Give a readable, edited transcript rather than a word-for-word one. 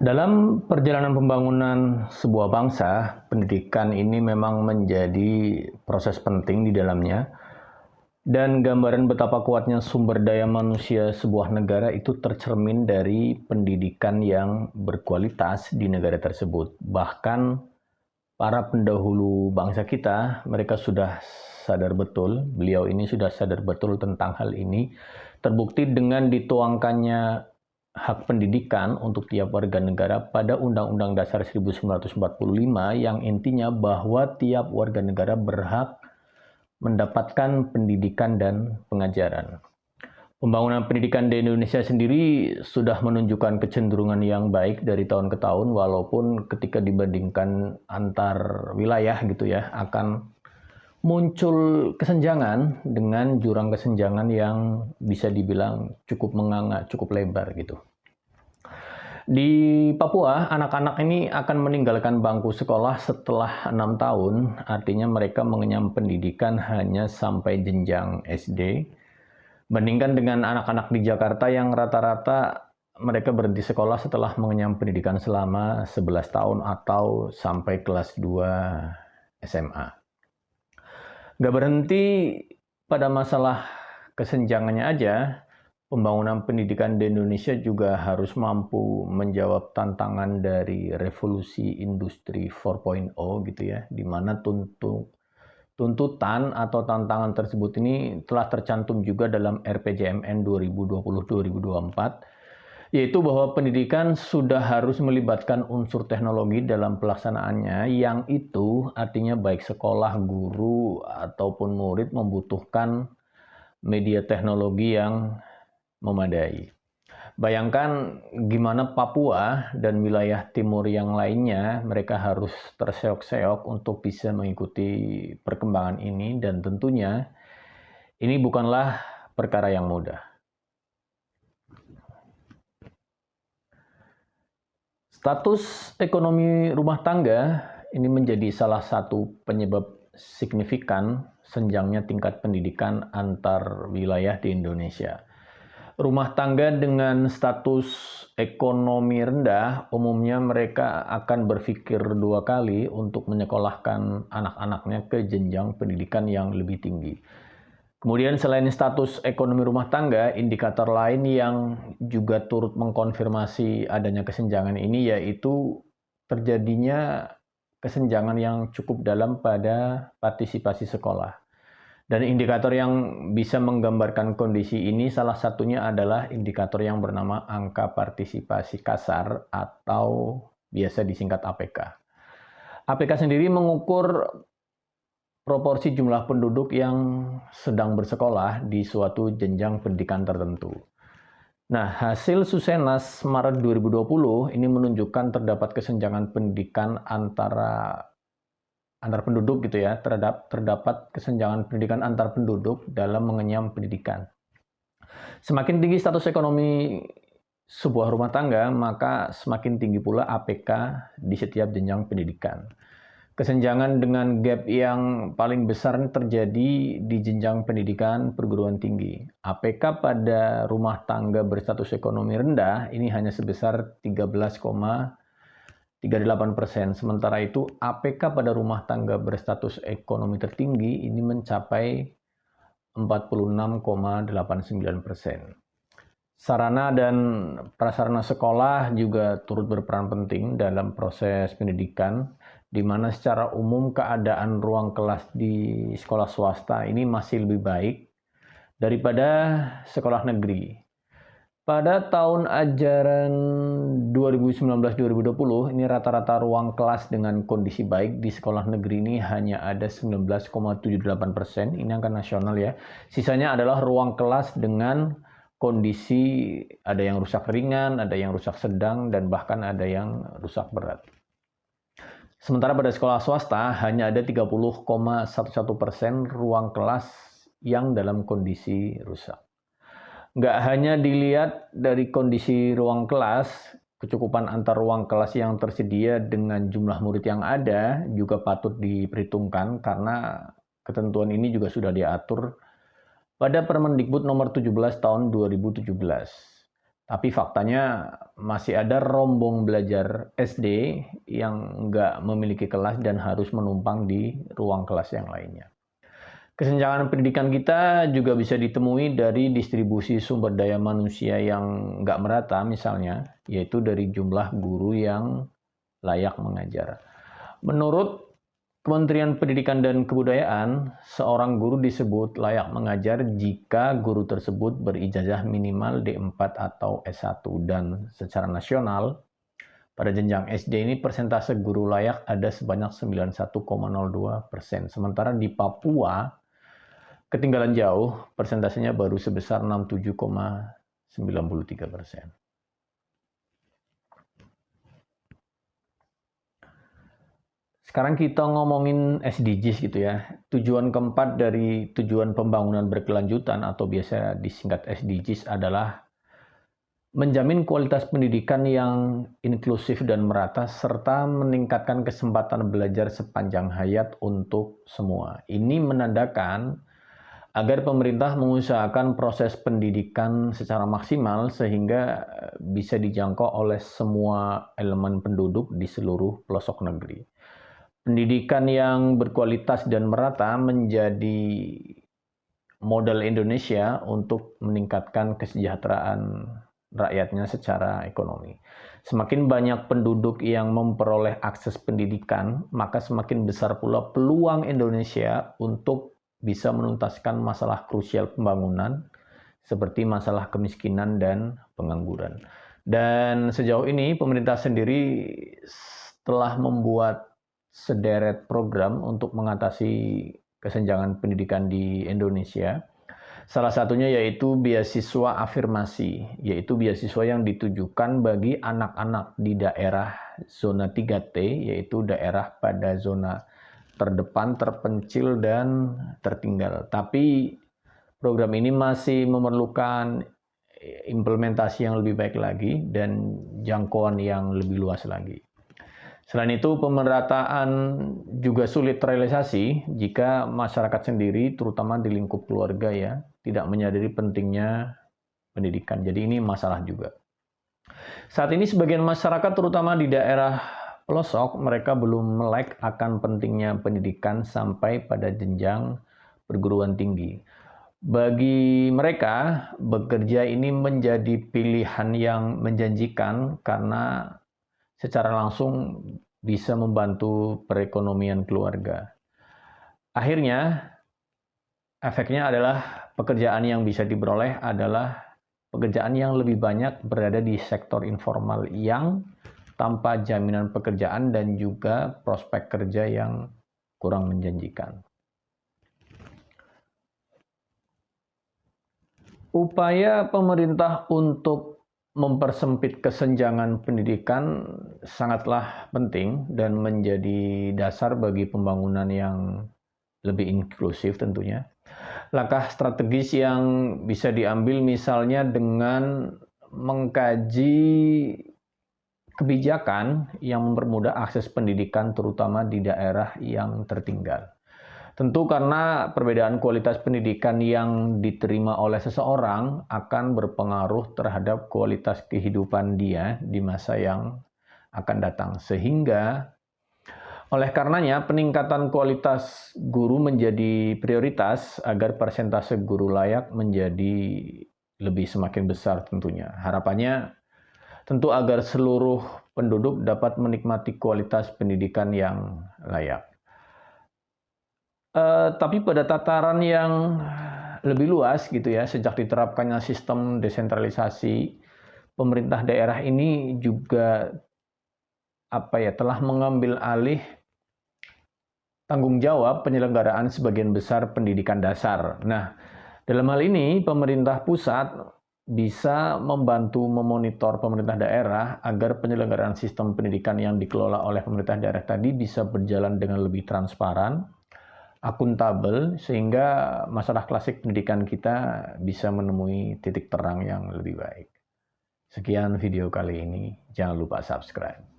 Dalam perjalanan pembangunan sebuah bangsa, pendidikan ini memang menjadi proses penting di dalamnya, dan gambaran betapa kuatnya sumber daya manusia sebuah negara itu tercermin dari pendidikan yang berkualitas di negara tersebut. Bahkan para pendahulu bangsa kita, mereka sudah sadar betul, beliau ini sudah sadar betul tentang hal ini, terbukti dengan dituangkannya hak pendidikan untuk tiap warga negara pada Undang-Undang Dasar 1945 yang intinya bahwa tiap warga negara berhak mendapatkan pendidikan dan pengajaran. Pembangunan pendidikan di Indonesia sendiri sudah menunjukkan kecenderungan yang baik dari tahun ke tahun, walaupun ketika dibandingkan antar wilayah gitu ya, akan muncul kesenjangan dengan jurang kesenjangan yang bisa dibilang cukup menganga, cukup lebar gitu. Di Papua, anak-anak ini akan meninggalkan bangku sekolah setelah 6 tahun, artinya mereka mengenyam pendidikan hanya sampai jenjang SD. Bandingkan dengan anak-anak di Jakarta yang rata-rata mereka berhenti sekolah setelah mengenyam pendidikan selama 11 tahun atau sampai kelas 2 SMA. Gak berhenti pada masalah kesenjangannya aja, pembangunan pendidikan di Indonesia juga harus mampu menjawab tantangan dari revolusi industri 4.0 gitu ya, di mana tuntutan atau tantangan tersebut ini telah tercantum juga dalam RPJMN 2020-2024, yaitu bahwa pendidikan sudah harus melibatkan unsur teknologi dalam pelaksanaannya, yang itu artinya baik sekolah, guru, ataupun murid membutuhkan media teknologi yang memadai. Bayangkan gimana Papua dan wilayah timur yang lainnya, mereka harus terseok-seok untuk bisa mengikuti perkembangan ini, dan tentunya ini bukanlah perkara yang mudah. Status ekonomi rumah tangga ini menjadi salah satu penyebab signifikan senjangnya tingkat pendidikan antar wilayah di Indonesia. Rumah tangga dengan status ekonomi rendah, umumnya mereka akan berpikir dua kali untuk menyekolahkan anak-anaknya ke jenjang pendidikan yang lebih tinggi. Kemudian selain status ekonomi rumah tangga, indikator lain yang juga turut mengkonfirmasi adanya kesenjangan ini yaitu terjadinya kesenjangan yang cukup dalam pada partisipasi sekolah. Dan indikator yang bisa menggambarkan kondisi ini salah satunya adalah indikator yang bernama angka partisipasi kasar atau biasa disingkat APK. APK sendiri mengukur proporsi jumlah penduduk yang sedang bersekolah di suatu jenjang pendidikan tertentu. Nah, hasil Susenas Maret 2020 ini menunjukkan terdapat kesenjangan pendidikan antar penduduk gitu ya, terdapat kesenjangan pendidikan antar penduduk dalam mengenyam pendidikan. Semakin tinggi status ekonomi sebuah rumah tangga, maka semakin tinggi pula APK di setiap jenjang pendidikan. Kesenjangan dengan gap yang paling besar terjadi di jenjang pendidikan perguruan tinggi. APK pada rumah tangga berstatus ekonomi rendah ini hanya sebesar 13,38%. Sementara itu APK pada rumah tangga berstatus ekonomi tertinggi ini mencapai 46,89%. Sarana dan prasarana sekolah juga turut berperan penting dalam proses pendidikan, di mana secara umum keadaan ruang kelas di sekolah swasta ini masih lebih baik daripada sekolah negeri. Pada tahun ajaran 2019-2020, ini rata-rata ruang kelas dengan kondisi baik di sekolah negeri ini hanya ada 19,78%, ini angka nasional ya. Sisanya adalah ruang kelas dengan kondisi ada yang rusak ringan, ada yang rusak sedang, dan bahkan ada yang rusak berat. Sementara pada sekolah swasta hanya ada 30,11% ruang kelas yang dalam kondisi rusak. Nggak hanya dilihat dari kondisi ruang kelas, kecukupan antar ruang kelas yang tersedia dengan jumlah murid yang ada juga patut diperhitungkan, karena ketentuan ini juga sudah diatur pada Permendikbud nomor 17 tahun 2017. Tapi faktanya masih ada rombong belajar SD yang nggak memiliki kelas dan harus menumpang di ruang kelas yang lainnya. Kesenjangan pendidikan kita juga bisa ditemui dari distribusi sumber daya manusia yang nggak merata misalnya, yaitu dari jumlah guru yang layak mengajar. Menurut Kementerian Pendidikan dan Kebudayaan, seorang guru disebut layak mengajar jika guru tersebut berijazah minimal D4 atau S1 dan secara nasional pada jenjang SD ini persentase guru layak ada sebanyak 91,02%. Sementara di Papua ketinggalan jauh, persentasenya baru sebesar 67,93%. Sekarang kita ngomongin SDGs gitu ya. Tujuan keempat dari tujuan pembangunan berkelanjutan atau biasa disingkat SDGs adalah menjamin kualitas pendidikan yang inklusif dan merata serta meningkatkan kesempatan belajar sepanjang hayat untuk semua. Ini menandakan agar pemerintah mengusahakan proses pendidikan secara maksimal sehingga bisa dijangkau oleh semua elemen penduduk di seluruh pelosok negeri. Pendidikan yang berkualitas dan merata menjadi modal Indonesia untuk meningkatkan kesejahteraan rakyatnya secara ekonomi. Semakin banyak penduduk yang memperoleh akses pendidikan, maka semakin besar pula peluang Indonesia untuk bisa menuntaskan masalah krusial pembangunan seperti masalah kemiskinan dan pengangguran. Dan sejauh ini pemerintah sendiri telah membuat sederet program untuk mengatasi kesenjangan pendidikan di Indonesia. Salah satunya yaitu beasiswa afirmasi, yaitu beasiswa yang ditujukan bagi anak-anak di daerah zona 3T, yaitu daerah pada zona terdepan, terpencil, dan tertinggal. Tapi program ini masih memerlukan implementasi yang lebih baik lagi dan jangkauan yang lebih luas lagi. Selain itu, pemerataan juga sulit terrealisasi jika masyarakat sendiri, terutama di lingkup keluarga ya, tidak menyadari pentingnya pendidikan. Jadi ini masalah juga. Saat ini sebagian masyarakat, terutama di daerah pelosok, mereka belum melek akan pentingnya pendidikan sampai pada jenjang perguruan tinggi. Bagi mereka, bekerja ini menjadi pilihan yang menjanjikan karena secara langsung bisa membantu perekonomian keluarga. Akhirnya, efeknya adalah pekerjaan yang bisa diperoleh adalah pekerjaan yang lebih banyak berada di sektor informal yang tanpa jaminan pekerjaan dan juga prospek kerja yang kurang menjanjikan. Upaya pemerintah untuk mempersempit kesenjangan pendidikan sangatlah penting dan menjadi dasar bagi pembangunan yang lebih inklusif tentunya. Langkah strategis yang bisa diambil misalnya dengan mengkaji kebijakan yang mempermudah akses pendidikan terutama di daerah yang tertinggal. Tentu karena perbedaan kualitas pendidikan yang diterima oleh seseorang akan berpengaruh terhadap kualitas kehidupan dia di masa yang akan datang. Sehingga oleh karenanya peningkatan kualitas guru menjadi prioritas agar persentase guru layak menjadi lebih semakin besar tentunya. Harapannya tentu agar seluruh penduduk dapat menikmati kualitas pendidikan yang layak. Tapi pada tataran yang lebih luas gitu ya, sejak diterapkannya sistem desentralisasi, pemerintah daerah ini juga telah mengambil alih tanggung jawab penyelenggaraan sebagian besar pendidikan dasar. Nah, dalam hal ini pemerintah pusat bisa membantu memonitor pemerintah daerah agar penyelenggaraan sistem pendidikan yang dikelola oleh pemerintah daerah tadi bisa berjalan dengan lebih transparan, akuntabel, sehingga masalah klasik pendidikan kita bisa menemui titik terang yang lebih baik. Sekian video kali ini, jangan lupa subscribe.